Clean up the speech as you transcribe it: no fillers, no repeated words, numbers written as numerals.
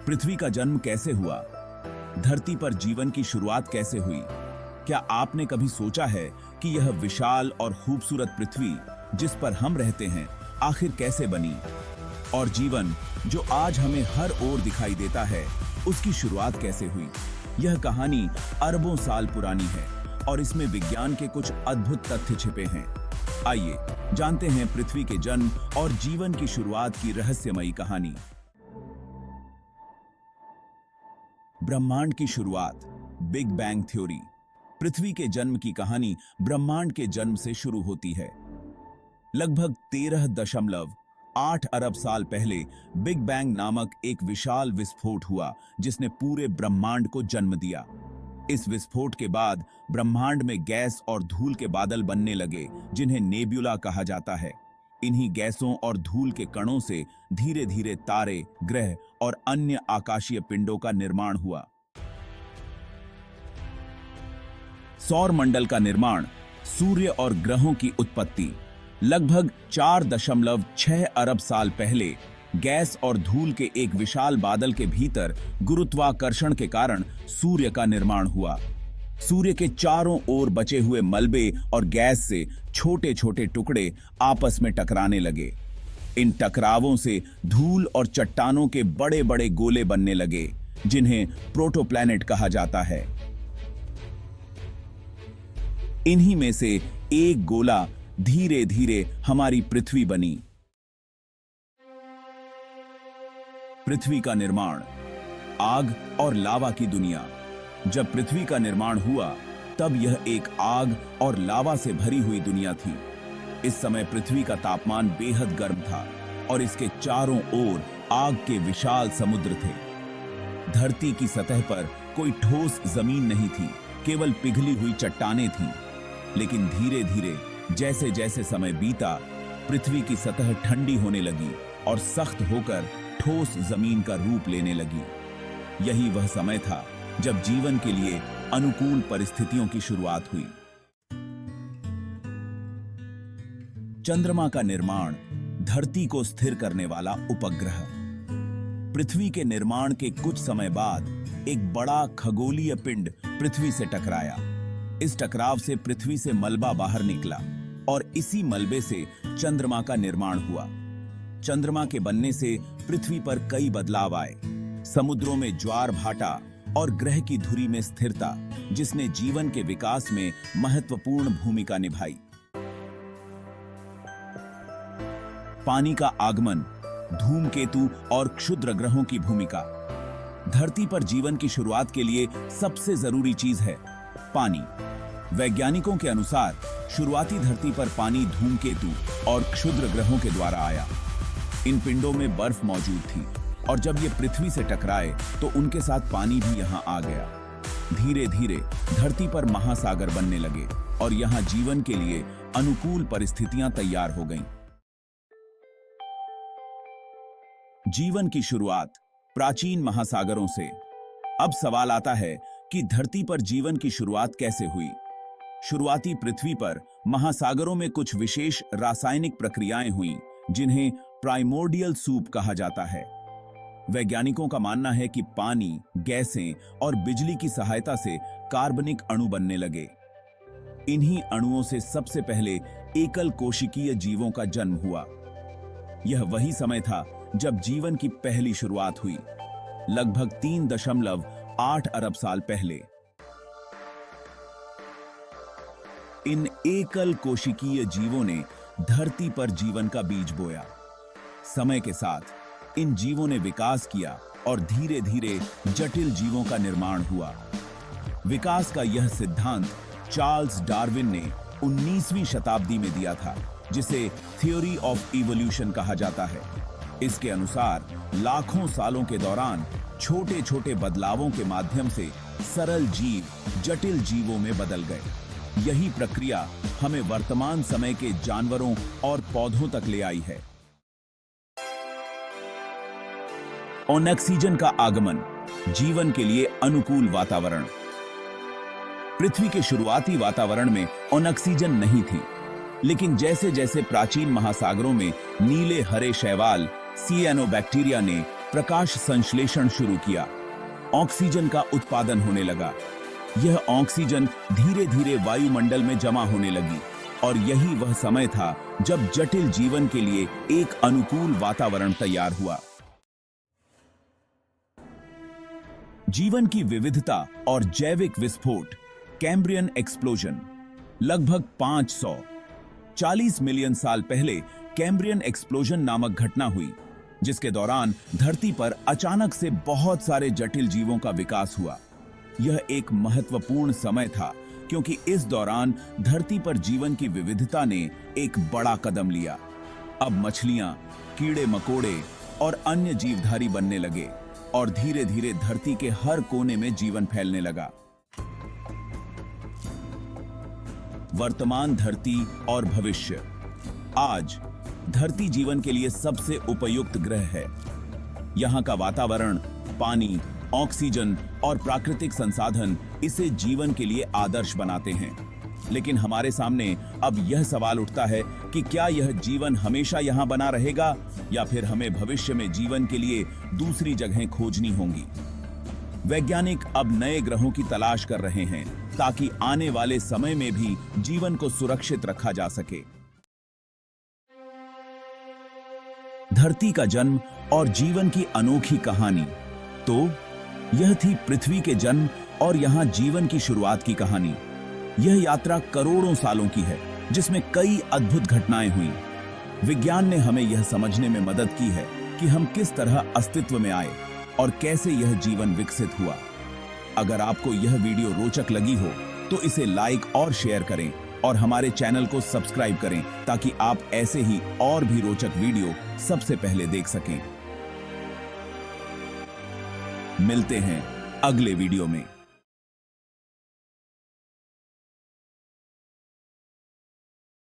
पृथ्वी का जन्म कैसे हुआ? धरती पर जीवन की शुरुआत कैसे हुई? क्या आपने कभी सोचा है कि यह विशाल और खूबसूरत पृथ्वी जिस पर हम रहते हैं आखिर कैसे बनी? और जीवन जो आज हमें हर ओर दिखाई देता है उसकी शुरुआत कैसे हुई? यह कहानी अरबों साल पुरानी है और इसमें विज्ञान के कुछ अद्भुत तथ्य छिपे हैं। आइए जानते हैं पृथ्वी के जन्म और जीवन की शुरुआत की रहस्यमयी कहानी। ब्रह्मांड की शुरुआत, बिग बैंग थ्योरी। पृथ्वी के जन्म की कहानी ब्रह्मांड के जन्म से शुरू होती है। लगभग 13.8 अरब साल पहले बिग बैंग नामक एक विशाल विस्फोट हुआ जिसने पूरे ब्रह्मांड को जन्म दिया। इस विस्फोट के बाद ब्रह्मांड में गैस और धूल के बादल बनने लगे जिन्हें नेब्यूला कहा जाता है। इन्हीं गैसों और धूल के कणों से धीरे धीरे तारे, ग्रह और अन्य आकाशीय पिंडों का निर्माण हुआ। सौर मंडल का निर्माण, सूर्य और ग्रहों की उत्पत्ति। लगभग 4.6 अरब साल पहले गैस और धूल के एक विशाल बादल के भीतर गुरुत्वाकर्षण के कारण सूर्य का निर्माण हुआ। सूर्य के चारों ओर बचे हुए मलबे और गैस से छोटे छोटे टुकड़े आपस में टकराने लगे। इन टकरावों से धूल और चट्टानों के बड़े बड़े गोले बनने लगे जिन्हें प्रोटोप्लैनेट कहा जाता है। इन्हीं में से एक गोला धीरे धीरे हमारी पृथ्वी बनी। पृथ्वी का निर्माण, आग और लावा की दुनिया। जब पृथ्वी का निर्माण हुआ तब यह एक आग और लावा से भरी हुई दुनिया थी। इस समय पृथ्वी का तापमान बेहद गर्म था और इसके चारों ओर आग के विशाल समुद्र थे। धरती की सतह पर कोई ठोस जमीन नहीं थी, केवल पिघली हुई चट्टानें थीं। लेकिन धीरे धीरे जैसे जैसे समय बीता, पृथ्वी की सतह ठंडी होने लगी और सख्त होकर ठोस जमीन का रूप लेने लगी। यही वह समय था जब जीवन के लिए अनुकूल परिस्थितियों की शुरुआत हुई। चंद्रमा का निर्माण, धरती को स्थिर करने वाला उपग्रह। पृथ्वी के निर्माण के कुछ समय बाद एक बड़ा खगोलीय पिंड पृथ्वी से टकराया। इस टकराव से पृथ्वी से मलबा बाहर निकला और इसी मलबे से चंद्रमा का निर्माण हुआ। चंद्रमा के बनने से पृथ्वी पर कई बदलाव आए। समुद्रों में ज्वार भाटा और ग्रह की धुरी में स्थिरता, जिसने जीवन के विकास में महत्वपूर्ण भूमिका निभाई। पानी का आगमन, धूमकेतु और क्षुद्र ग्रहों की भूमिका। धरती पर जीवन की शुरुआत के लिए सबसे जरूरी चीज है पानी। वैज्ञानिकों के अनुसार शुरुआती धरती पर पानी धूमकेतु और क्षुद्र ग्रहों के द्वारा आया। इन पिंडों में बर्फ मौजूद थी और जब ये पृथ्वी से टकराए तो उनके साथ पानी भी यहां आ गया। धीरे धीरे धरती पर महासागर बनने लगे और यहां जीवन के लिए अनुकूल परिस्थितियां तैयार हो गईं। जीवन की शुरुआत प्राचीन महासागरों से। अब सवाल आता है कि धरती पर जीवन की शुरुआत कैसे हुई? शुरुआती पृथ्वी पर महासागरों में कुछ विशेष रासायनिक प्रक्रियाएं हुईं जिन्हें प्राइमोर्डियल सूप कहा जाता है। वैज्ञानिकों का मानना है कि पानी, गैसें और बिजली की सहायता से कार्बनिक अणु बनने लगे। इन्हीं अणुओं से सबसे पहले एकल कोशिकीय जीवों का जन्म हुआ। यह वही समय था जब जीवन की पहली शुरुआत हुई, लगभग 3.8 अरब साल पहले। इन एकल कोशिकीय जीवों ने धरती पर जीवन का बीज बोया। समय के साथ इन जीवों ने विकास किया और धीरे धीरे जटिल जीवों का निर्माण हुआ। विकास का यह सिद्धांत चार्ल्स डार्विन ने 19वीं शताब्दी में दिया था, जिसे थ्योरी ऑफ इवोल्यूशन कहा जाता है। इसके अनुसार लाखों सालों के दौरान छोटे छोटे बदलावों के माध्यम से सरल जीव जटिल जीवों में बदल गए। यही प्रक्रिया हमें वर्तमान समय के जानवरों और पौधों तक ले आई है। ऑक्सीजन का आगमन, जीवन के लिए अनुकूल वातावरण। पृथ्वी के शुरुआती वातावरण में ऑक्सीजन नहीं थी, लेकिन जैसे जैसे प्राचीन महासागरों में नीले हरे शैवाल सियानोबैक्टीरिया ने प्रकाश संश्लेषण शुरू किया। ऑक्सीजन का उत्पादन होने लगा। यह ऑक्सीजन धीरे धीरे वायुमंडल में जमा होने लगी और यही वह समय था जब जटिल जीवन के लिए एक अनुकूल वातावरण तैयार हुआ। जीवन की विविधता और जैविक विस्फोट, कैम्ब्रियन एक्सप्लोजन। लगभग 540 मिलियन साल पहले कैम्ब्रियन एक्सप्लोजन नामक घटना हुई, जिसके दौरान धरती पर अचानक से बहुत सारे जटिल जीवों का विकास हुआ। यह एक महत्वपूर्ण समय था क्योंकि इस दौरान धरती पर जीवन की विविधता ने एक बड़ा कदम लिया। अब मछलियां, कीड़े मकोड़े और अन्य जीवधारी बनने लगे और धीरे धीरे धरती के हर कोने में जीवन फैलने लगा। वर्तमान धरती और भविष्य। आज धरती जीवन के लिए सबसे उपयुक्त ग्रह है। यहाँ का वातावरण, पानी, ऑक्सीजन और प्राकृतिक संसाधन इसे जीवन के लिए आदर्श बनाते हैं। लेकिन हमारे सामने अब यह सवाल उठता है कि क्या यह जीवन हमेशा यहाँ बना रहेगा या फिर हमें भविष्य में जीवन के लिए दूसरी जगहें खोजनी होंगी। वैज्ञानिक अब नए ग्रहों की तलाश कर रहे हैं ताकि आने वाले समय में भी जीवन को सुरक्षित रखा जा सके। धरती का जन्म और जीवन की अनोखी कहानी। तो यह थी पृथ्वी के जन्म और यहां जीवन की शुरुआत की कहानी। यह यात्रा करोड़ों सालों की है, जिसमें कई अद्भुत घटनाएं हुई। विज्ञान ने हमें यह समझने में मदद की है कि हम किस तरह अस्तित्व में आए और कैसे यह जीवन विकसित हुआ। अगर आपको यह वीडियो रोचक लगी हो तो इसे लाइक और शेयर करें और हमारे चैनल को सब्सक्राइब करें ताकि आप ऐसे ही और भी रोचक वीडियो सबसे पहले देख सकें। मिलते हैं अगले वीडियो में।